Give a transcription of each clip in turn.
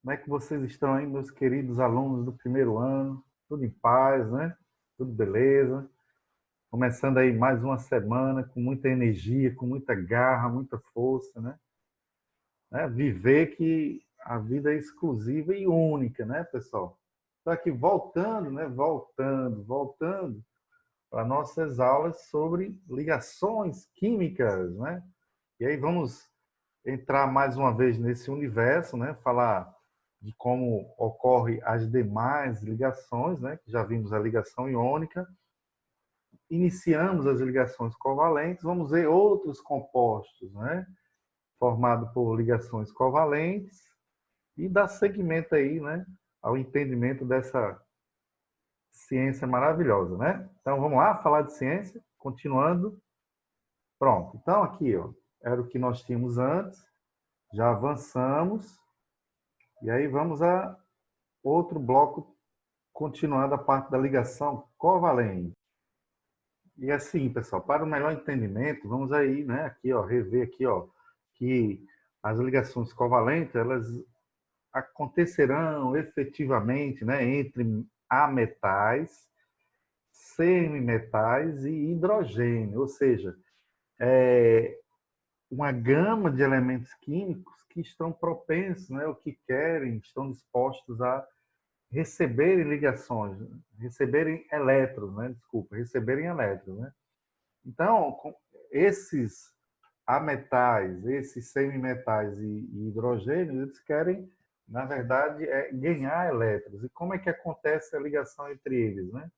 Como é que vocês estão aí, meus queridos alunos do primeiro ano? Tudo em paz, né? Tudo beleza? Começando aí mais uma semana com muita energia, com muita garra, muita força, né? Viver que a vida é exclusiva e única, né, pessoal? Estou aqui voltando, né? Voltando para nossas aulas sobre ligações químicas, né? E aí vamos entrar mais uma vez nesse universo, né? Falar de como ocorre as demais ligações, né? Já vimos a ligação iônica, iniciamos as ligações covalentes, vamos ver outros compostos, né? Formado por ligações covalentes e dar seguimento aí, né? Ao entendimento dessa ciência maravilhosa, né? Então vamos lá falar de ciência, continuando. Pronto. Então aqui, ó, era o que nós tínhamos antes. Já avançamos e aí vamos a outro bloco, continuando a parte da ligação covalente. E assim, pessoal, para o melhor entendimento, vamos aí, né, aqui, ó, rever aqui, ó, que as ligações covalentes, elas acontecerão efetivamente, né, entre ametais, semimetais e hidrogênio, ou seja, uma gama de elementos químicos que estão propensos, né, ou que querem, estão dispostos a receberem ligações, receberem elétrons, né? Desculpa, receberem elétrons, né? Então, esses ametais, esses semimetais e hidrogênios, eles querem, na verdade, ganhar elétrons. E como é que acontece a ligação entre eles, né?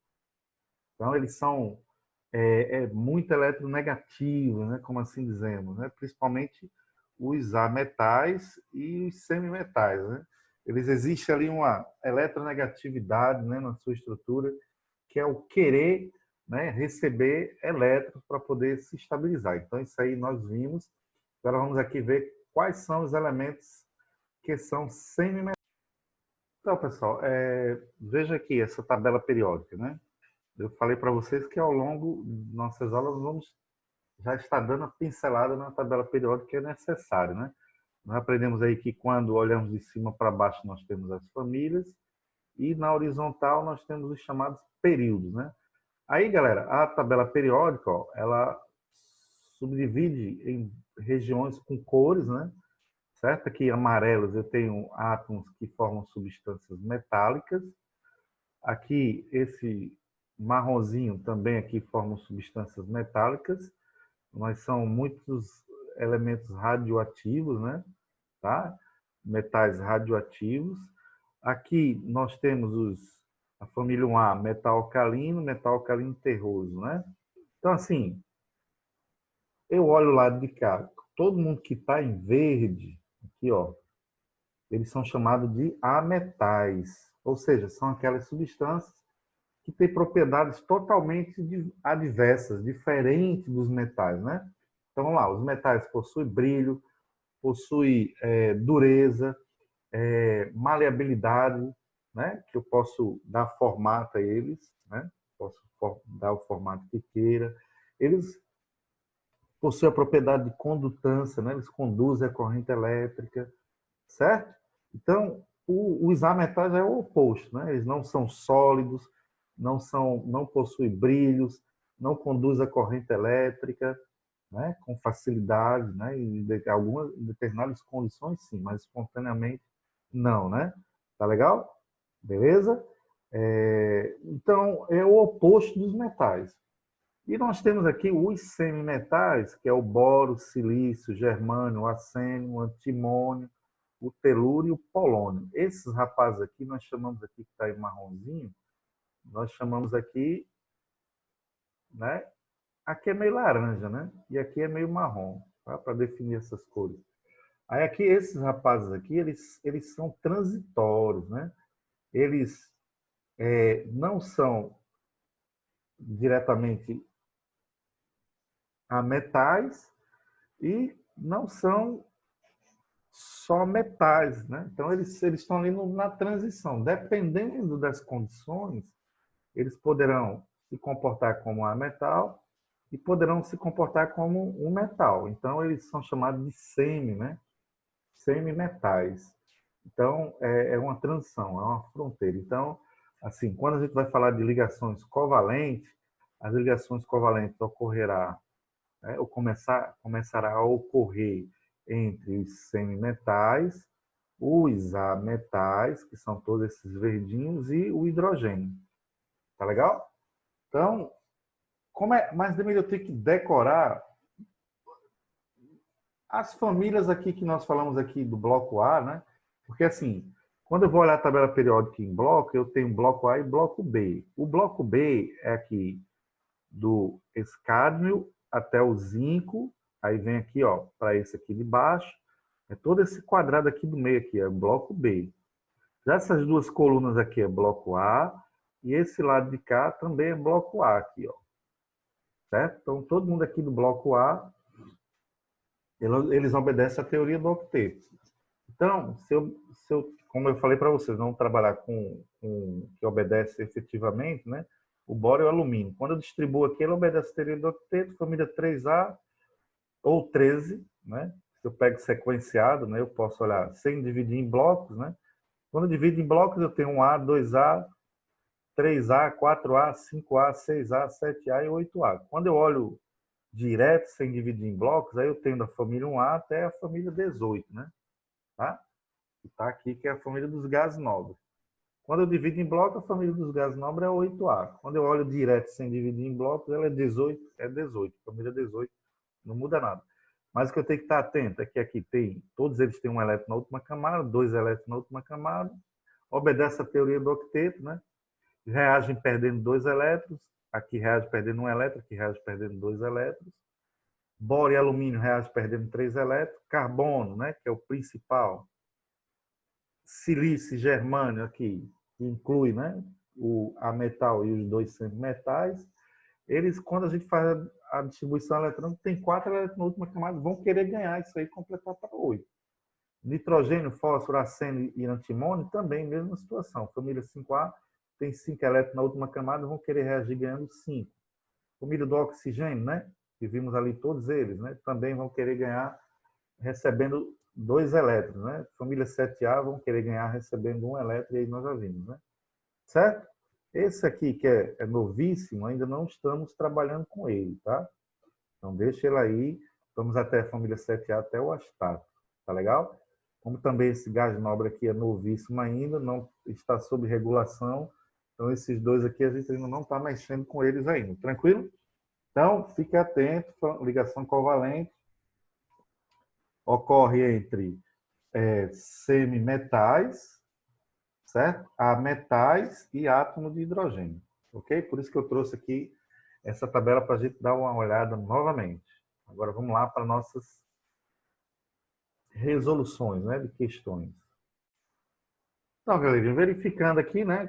Então, eles são muito eletronegativos, né? Como assim dizemos, né? Principalmente os ametais e os semimetais, né? Eles existe ali uma eletronegatividade, né, na sua estrutura, que é o querer, né, receber elétrons para poder se estabilizar. Então, isso aí nós vimos. Agora vamos aqui ver quais são os elementos que são semimetais. Então, pessoal, veja aqui essa tabela periódica, né? Eu falei para vocês que ao longo de nossas aulas vamos já estar dando a pincelada na tabela periódica que é necessário, né? Nós aprendemos aí que quando olhamos de cima para baixo nós temos as famílias e na horizontal nós temos os chamados períodos, né? Aí, galera, a tabela periódica, ó, ela subdivide em regiões com cores, né? Certo? Aqui amarelos eu tenho átomos que formam substâncias metálicas. Aqui esse marronzinho também aqui formam substâncias metálicas. Mas são muitos elementos radioativos, né? Tá? Metais radioativos. Aqui nós temos a família 1A, metal alcalino terroso, né? Então, assim, eu olho o lado de cá, todo mundo que está em verde, aqui, ó, eles são chamados de ametais, ou seja, são aquelas substâncias que têm propriedades totalmente adversas, diferentes dos metais, né? Então, vamos lá, os metais possuem brilho, possuem dureza, maleabilidade, né? Que eu posso dar formato a eles, né? Posso dar o formato que queira. Eles possuem a propriedade de condutância, né? Eles conduzem a corrente elétrica, certo? Então, os ametais é o oposto, né? Eles não são sólidos, não possuem brilhos, não conduzem a corrente elétrica, né? Com facilidade, né? Em algumas determinadas condições, sim, mas espontaneamente não, né? Tá legal? Beleza? Então, é o oposto dos metais. E nós temos aqui os semimetais, que é o boro, o silício, o germânio, o arsênio, o antimônio, o telúrio e o polônio. Esses rapazes aqui, nós chamamos aqui, que está aí marronzinho, nós chamamos aqui, né? Aqui é meio laranja, né? E aqui é meio marrom, tá? Para definir essas cores. Aí aqui, esses rapazes aqui, eles são transitórios, né? Eles não são diretamente a metais e não são só metais, né? Então eles estão ali na transição. Dependendo das condições, eles poderão se comportar como a metal e poderão se comportar como um metal. Então eles são chamados de semi, né? Semimetais. Então, é uma transição, é uma fronteira. Então, assim, quando a gente vai falar de ligações covalentes, as ligações covalentes ocorrerá, né, ou começará a ocorrer entre os semimetais, os ametais, que são todos esses verdinhos, e o hidrogênio. Tá legal? Então, mas também eu tenho que decorar as famílias aqui que nós falamos aqui do bloco A, né? Porque assim, quando eu vou olhar a tabela periódica em bloco, eu tenho bloco A e bloco B. O bloco B é aqui do escádmio até o zinco, aí vem aqui, ó, para esse aqui de baixo, é todo esse quadrado aqui do meio aqui, é o bloco B. Já essas duas colunas aqui é bloco A, e esse lado de cá também é bloco A aqui, ó. Certo? Então, todo mundo aqui do bloco A, eles obedecem à teoria do octeto. Então, como eu falei para vocês, não trabalhar com que obedece efetivamente, né? O bório e o alumínio. Quando eu distribuo aqui, ele obedece a teoria do octeto, família 3A ou 13, né? Se eu pego sequenciado, né? Eu posso olhar sem dividir em blocos, né? Quando eu divido em blocos, eu tenho 1A, 2A, 3A, 4A, 5A, 6A, 7A e 8A. Quando eu olho direto, sem dividir em blocos, aí eu tenho da família 1A até a família 18, né? Tá? Que está aqui, que é a família dos gases nobres. Quando eu divido em bloco, a família dos gases nobres é 8A. Quando eu olho direto sem dividir em blocos, ela é 18, família 18, não muda nada. Mas o que eu tenho que estar atento é que aqui tem, todos eles têm um elétron na última camada, dois elétrons na última camada, obedece à teoria do octeto, né? Reagem perdendo dois elétrons, aqui reage perdendo um elétron, aqui reage perdendo dois elétrons. Bório e alumínio reagem perdendo três elétrons. Carbono, né, que é o principal, silício e germânio aqui, que inclui, né, a metal e os dois semimetais, eles, quando a gente faz a distribuição eletrônica, tem 4 elétrons na última camada, vão querer ganhar isso aí e completar para 8. Nitrogênio, fósforo, arcênio e antimônio, também mesma situação. Família 5A tem 5 elétrons na última camada, vão querer reagir ganhando 5. Família do oxigênio, né, que vimos ali todos eles, né, também vão querer ganhar recebendo 2 elétrons, né? Família 7A vão querer ganhar recebendo 1 elétron, e aí nós já vimos, né? Certo? Esse aqui, que é novíssimo, ainda não estamos trabalhando com ele, tá? Então, deixa ele aí. Vamos até a família 7A, até o astato. Tá legal? Como também esse gás nobre aqui é novíssimo ainda, não está sob regulação. Então, esses dois aqui, a gente ainda não está mexendo com eles ainda. Tranquilo? Então, fique atento. Ligação covalente ocorre entre semimetais, certo? A metais e átomo de hidrogênio, ok? Por isso que eu trouxe aqui essa tabela para a gente dar uma olhada novamente. Agora vamos lá para nossas resoluções, né, de questões. Então, galera, verificando aqui, né,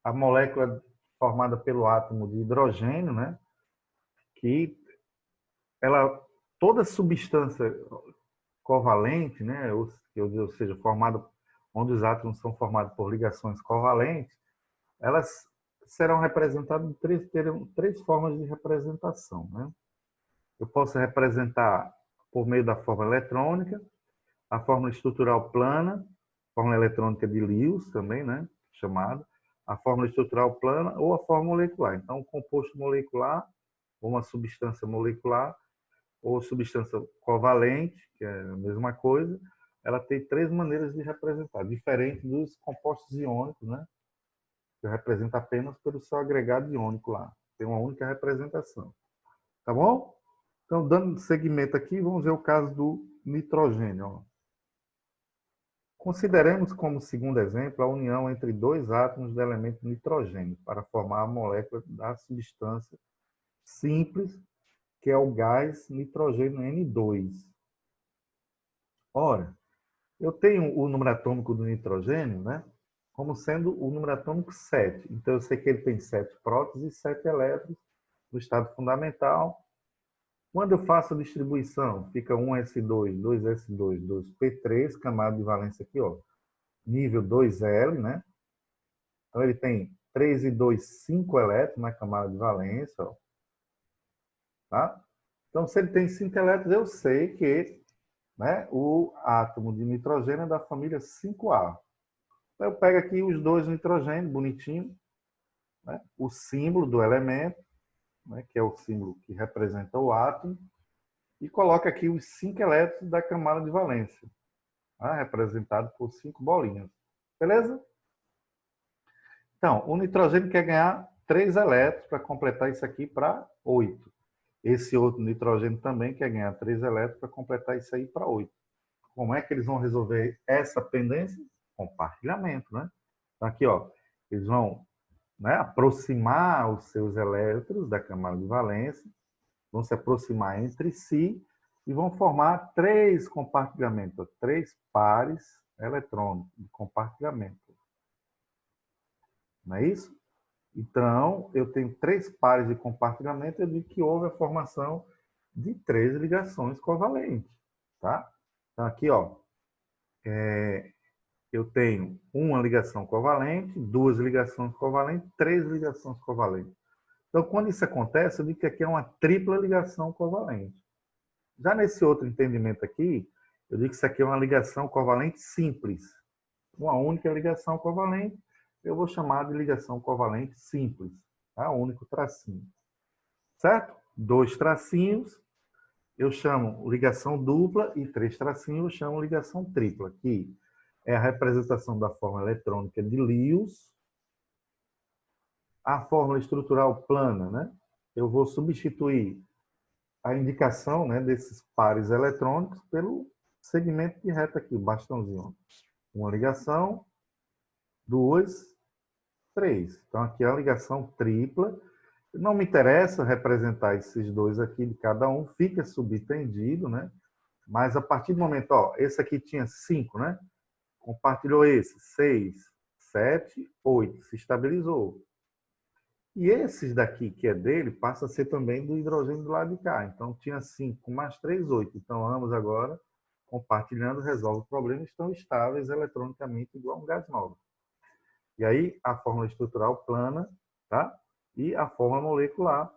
a molécula formada pelo átomo de hidrogênio, né, que ela, toda substância covalente, né, ou seja, formada onde os átomos são formados por ligações covalentes, elas serão representadas terão três formas de representação, né? Eu posso representar por meio da fórmula eletrônica, a fórmula estrutural plana, fórmula eletrônica de Lewis também, né, chamada, a fórmula estrutural plana ou a fórmula molecular. Então, o composto molecular, ou uma substância molecular, ou substância covalente, que é a mesma coisa, ela tem três maneiras de representar, diferente dos compostos iônicos, né? Que representa apenas pelo seu agregado iônico lá. Tem uma única representação. Tá bom? Então, dando seguimento aqui, vamos ver o caso do nitrogênio. Ó. Consideremos como segundo exemplo a união entre dois átomos do elemento nitrogênio para formar a molécula da substância simples, que é o gás nitrogênio N2. Ora, eu tenho o número atômico do nitrogênio, né, como sendo o número atômico 7. Então, eu sei que ele tem 7 prótons e 7 elétrons no estado fundamental. Quando eu faço a distribuição, fica 1s2, 2s2, 2p3, camada de valência aqui, ó, nível 2L, né? Então, ele tem 3 e 2, 5 elétrons na camada de valência, ó. Tá? Então, se ele tem 5 elétrons, eu sei que né? O átomo de nitrogênio é da família 5A. Então, eu pego aqui os dois nitrogênios, bonitinho, né? O símbolo do elemento, né? Que é o símbolo que representa o átomo, e coloco aqui os 5 elétrons da camada de valência, tá? Representado por 5 bolinhas. Beleza? Então, o nitrogênio quer ganhar 3 elétrons para completar isso aqui para 8. Esse outro nitrogênio também quer ganhar 3 elétrons para completar isso aí para 8. Como é que eles vão resolver essa pendência? Compartilhamento, né? Então, aqui, ó, eles vão, né, aproximar os seus elétrons da camada de valência, vão se aproximar entre si e vão formar 3 compartilhamentos, 3 pares eletrônicos de compartilhamento. Não é isso? Então, eu tenho 3 pares de compartilhamento, eu digo que houve a formação de 3 ligações covalentes, tá? Então, aqui, ó, eu tenho uma ligação covalente, 2 ligações covalentes, 3 ligações covalentes. Então, quando isso acontece, eu digo que aqui é uma tripla ligação covalente. Já nesse outro entendimento aqui, eu digo que isso aqui é uma ligação covalente simples. Uma única ligação covalente, eu vou chamar de ligação covalente simples. Tá? Um único tracinho. Certo? 2 tracinhos, eu chamo ligação dupla, e 3 tracinhos eu chamo ligação tripla. Aqui é a representação da forma eletrônica de Lewis. A fórmula estrutural plana, né? Eu vou substituir a indicação, né, desses pares eletrônicos pelo segmento de reta aqui, o bastãozinho. Uma ligação, 2, 3. Então, aqui é a ligação tripla. Não me interessa representar esses dois aqui de cada um, fica subentendido, né? Mas a partir do momento, ó, esse aqui tinha 5, né? Compartilhou esse, 6, 7, 8, se estabilizou. E esses daqui, que é dele, passa a ser também do hidrogênio do lado de cá. Então, tinha 5 mais 3, 8. Então, ambos agora, compartilhando, resolvem o problema, estão estáveis eletronicamente igual a um gás novo. E aí, a fórmula estrutural plana, tá? E a fórmula molecular,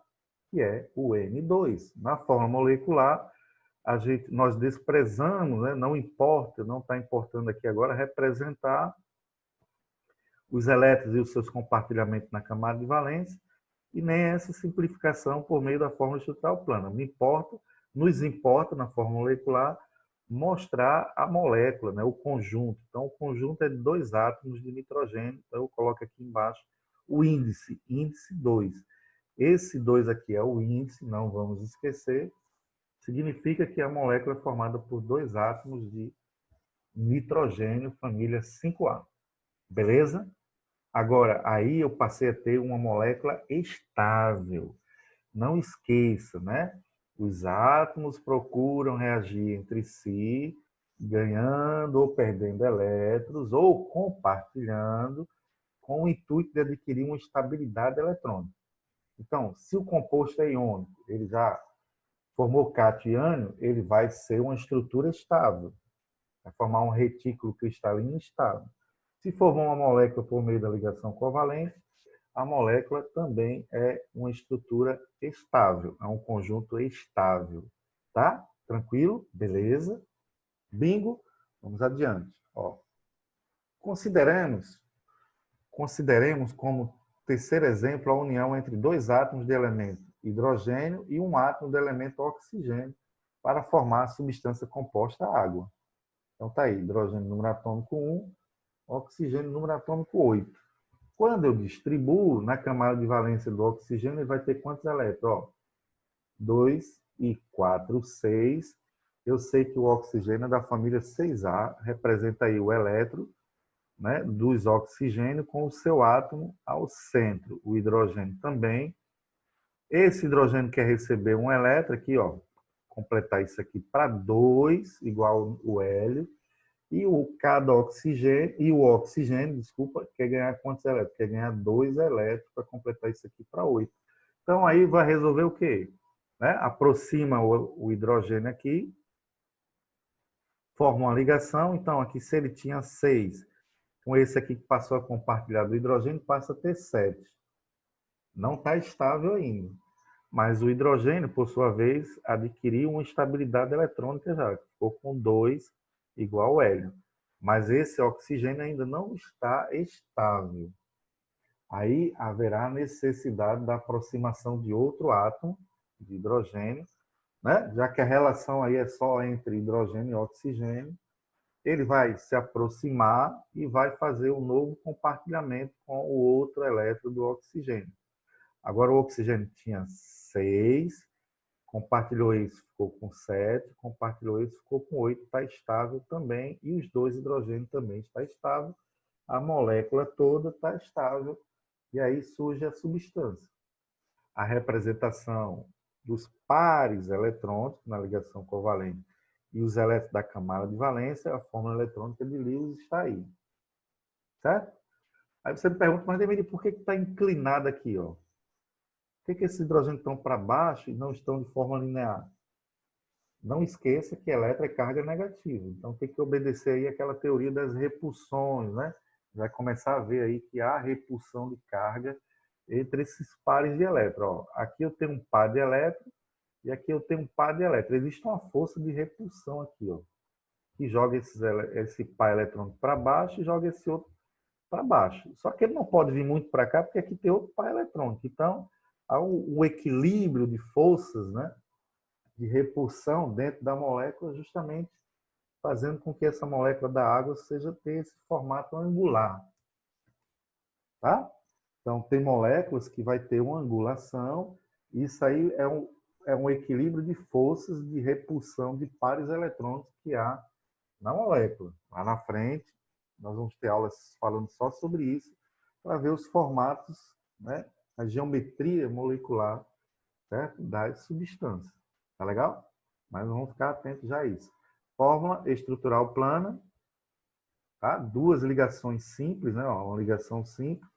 que é o N2. Na fórmula molecular, nós desprezamos, né? Não importa, não está importando aqui agora, representar os elétrons e os seus compartilhamentos na camada de valência, e nem essa simplificação por meio da fórmula estrutural plana. Nos importa, na fórmula molecular, mostrar a molécula, né, o conjunto. Então, o conjunto é de 2 átomos de nitrogênio. Então, eu coloco aqui embaixo o índice 2. Esse 2 aqui é o índice, não vamos esquecer. Significa que a molécula é formada por 2 átomos de nitrogênio, família 5A. Beleza? Agora, aí eu passei a ter uma molécula estável. Não esqueça, né? Os átomos procuram reagir entre si, ganhando ou perdendo elétrons, ou compartilhando, com o intuito de adquirir uma estabilidade eletrônica. Então, se o composto é iônico, ele já formou cátion, ele vai ser uma estrutura estável, vai formar um retículo cristalino estável. Se formar uma molécula por meio da ligação covalente, a molécula também é uma estrutura estável, é um conjunto estável. Tá? Tranquilo? Beleza? Bingo? Vamos adiante. Ó, consideremos como terceiro exemplo a união entre 2 átomos de elemento hidrogênio e um átomo de elemento oxigênio para formar a substância composta água. Então tá aí, hidrogênio número atômico 1, oxigênio número atômico 8. Quando eu distribuo na camada de valência do oxigênio, ele vai ter quantos elétrons? Ó, 2 e 4, 6. Eu sei que o oxigênio é da família 6A, representa aí o elétron, né, dos oxigênios com o seu átomo ao centro. O hidrogênio também. Esse hidrogênio quer receber um elétron aqui, ó, completar isso aqui para 2, igual o hélio. E o oxigênio, desculpa, quer ganhar quantos elétrons? Quer ganhar 2 elétrons para completar isso aqui para 8. Então, aí vai resolver o quê? Né? Aproxima o hidrogênio aqui, forma uma ligação. Então, aqui, se ele tinha 6, com esse aqui que passou a compartilhar do hidrogênio, passa a ter 7. Não está estável ainda. Mas o hidrogênio, por sua vez, adquiriu uma estabilidade eletrônica já, ficou com 2 igual ao hélio. Mas esse oxigênio ainda não está estável. Aí haverá necessidade da aproximação de outro átomo de hidrogênio, né? Já que a relação aí é só entre hidrogênio e oxigênio, ele vai se aproximar e vai fazer um novo compartilhamento com o outro elétron do oxigênio. Agora o oxigênio tinha 6, compartilhou isso, ficou com 7, compartilhou isso, ficou com 8, está estável também, e os dois hidrogênios também está estável, a molécula toda está estável, e aí surge a substância. A representação dos pares eletrônicos na ligação covalente e os elétrons da camada de valência, a fórmula eletrônica de Lewis está aí. Certo? Aí você me pergunta, mas Demir, por que está inclinado aqui? Ó? Por que esses hidrogênios estão para baixo e não estão de forma linear? Não esqueça que elétron é carga negativa. Então tem que obedecer aí aquela teoria das repulsões, né? Vai começar a ver aí que há repulsão de carga entre esses pares de elétrons. Aqui eu tenho um par de elétrons e aqui eu tenho um par de elétrons. Existe uma força de repulsão aqui, ó, que joga esse par eletrônico para baixo e joga esse outro para baixo. Só que ele não pode vir muito para cá porque aqui tem outro par eletrônico. Então, há um equilíbrio de forças, né, de repulsão dentro da molécula, justamente fazendo com que essa molécula da água tenha esse formato angular. Tá? Então, tem moléculas que vai ter uma angulação, e isso aí é um equilíbrio de forças de repulsão de pares eletrônicos que há na molécula. Lá na frente, nós vamos ter aulas falando só sobre isso, para ver os formatos, né, a geometria molecular, certo? Das substâncias. Tá legal? Mas vamos ficar atentos já a isso. Fórmula estrutural plana, tá? Duas ligações simples, né? Uma ligação simples,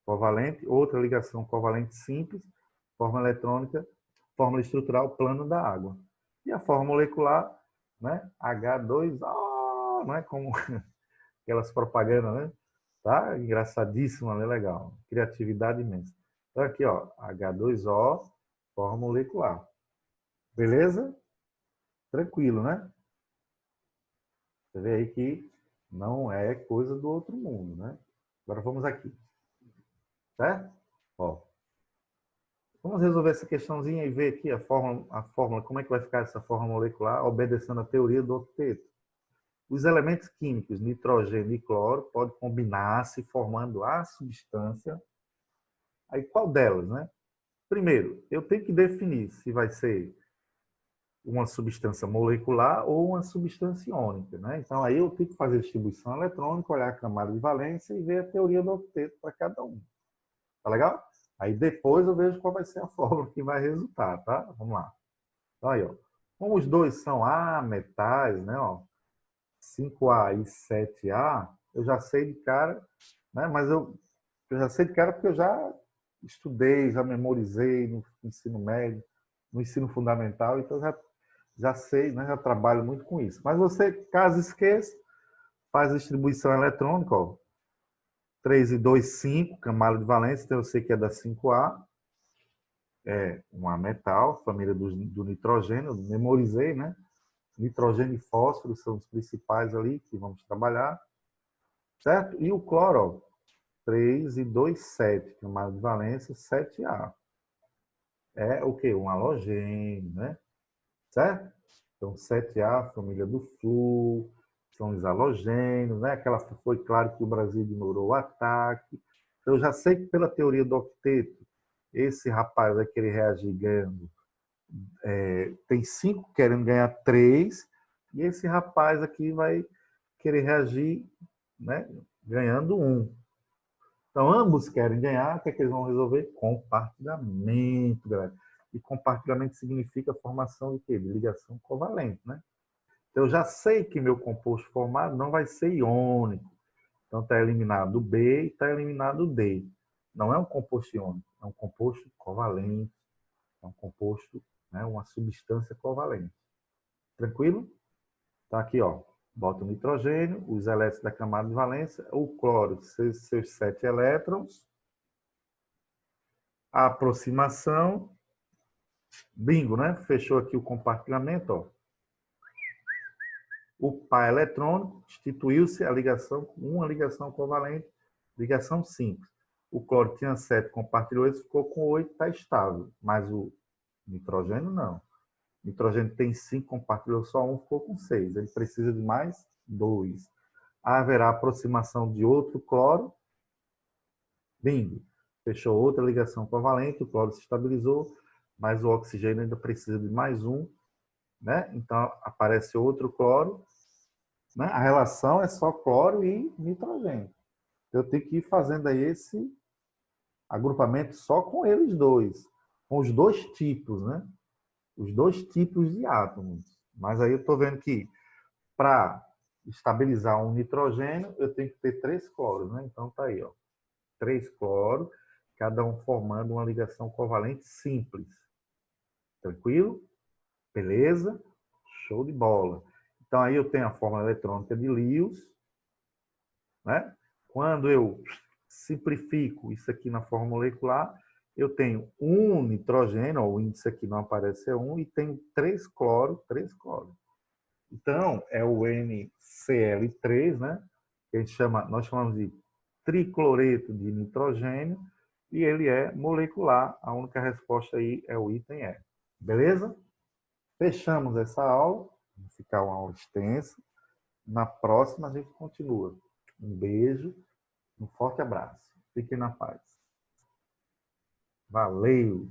covalente, outra ligação covalente simples, fórmula eletrônica, fórmula estrutural plana da água. E a fórmula molecular, né? H2O, né? Como aquelas propagandas, né? Tá? Engraçadíssima, né? Legal. Criatividade imensa. Então aqui, ó, H2O, fórmula molecular. Beleza? Tranquilo, né? Você vê aí que não é coisa do outro mundo, né? Agora vamos aqui. Certo? Ó. Vamos resolver essa questãozinha e ver aqui a fórmula, como é que vai ficar essa fórmula molecular, obedecendo a teoria do octeto. Os elementos químicos, nitrogênio e cloro, podem combinar-se formando a substância. Aí qual delas, né? Primeiro, eu tenho que definir se vai ser uma substância molecular ou uma substância iônica, né? Então aí eu tenho que fazer a distribuição eletrônica, olhar a camada de valência e ver a teoria do octeto para cada um. Tá legal? Aí depois eu vejo qual vai ser a fórmula que vai resultar, tá? Vamos lá. Então aí, ó. Como os dois são metais, né, ó, 5A e 7A, eu já sei de cara, né? Mas eu já sei de cara porque eu já estudei, já memorizei no ensino médio, no ensino fundamental, então já sei, né? Já trabalho muito com isso. Mas você, caso esqueça, faz a distribuição eletrônica, ó. 3 e 2, 5, camada de valência, então eu sei que é da 5A, é um metal, família do nitrogênio, eu memorizei, né? Nitrogênio e fósforo são os principais ali que vamos trabalhar, certo? E o cloro, ó, 3 e 2, 7, camada de valência, 7A. É o quê? Um halogênio, né? Certo? Então, 7A, família do flúor, são os halogênios, né? Aquela foi claro que o Brasil ignorou o ataque. Então, eu já sei que pela teoria do octeto, esse rapaz vai querer reagir ganhando. Tem 5 querendo ganhar 3, e esse rapaz aqui vai querer reagir, né, ganhando 1. Então, ambos querem ganhar, o que é que eles vão resolver? Compartilhamento, galera. E compartilhamento significa formação de quê? De ligação covalente, né? Então, eu já sei que meu composto formado não vai ser iônico. Então, está eliminado o B e está eliminado o D. Não é um composto iônico, é um composto covalente, é um composto, né, uma substância covalente. Tranquilo? Tá aqui, ó. Bota o nitrogênio, os elétrons da camada de valência, o cloro, seus 7 elétrons, a aproximação, Bingo, né? Fechou aqui o compartilhamento, ó. O par eletrônico instituiu-se a ligação com uma ligação covalente, ligação simples. O cloro tinha 7, compartilhou esse, ficou com 8, está estável. Mas o nitrogênio não. O nitrogênio tem 5, compartilhou só 1, ficou com 6. Ele precisa de mais 2. Haverá aproximação de outro cloro. Bingo. Fechou outra ligação covalente, o cloro se estabilizou, mas o oxigênio ainda precisa de mais um, né? Então aparece outro cloro, né? A relação é só cloro e nitrogênio. Eu tenho que ir fazendo aí esse agrupamento só com eles dois, com os dois tipos, né? Os dois tipos de átomos. Mas aí eu estou vendo que para estabilizar um nitrogênio, eu tenho que ter 3 cloros, né? Então tá aí, ó. 3 cloros, cada um formando uma ligação covalente simples. Tranquilo? Beleza? Show de bola. Então aí eu tenho a fórmula eletrônica de Lewis, né? Quando eu simplifico isso aqui na fórmula molecular, eu tenho um nitrogênio, o índice aqui não aparece, é 1, e tenho 3 cloros, 3 cloros. Então, é o NCl3, né? Que a gente chama, nós chamamos de tricloreto de nitrogênio, e ele é molecular. A única resposta aí é o item E. Beleza? Fechamos essa aula. Vai ficar uma aula extensa. Na próxima a gente continua. Um beijo, um forte abraço. Fiquem na paz. Valeu!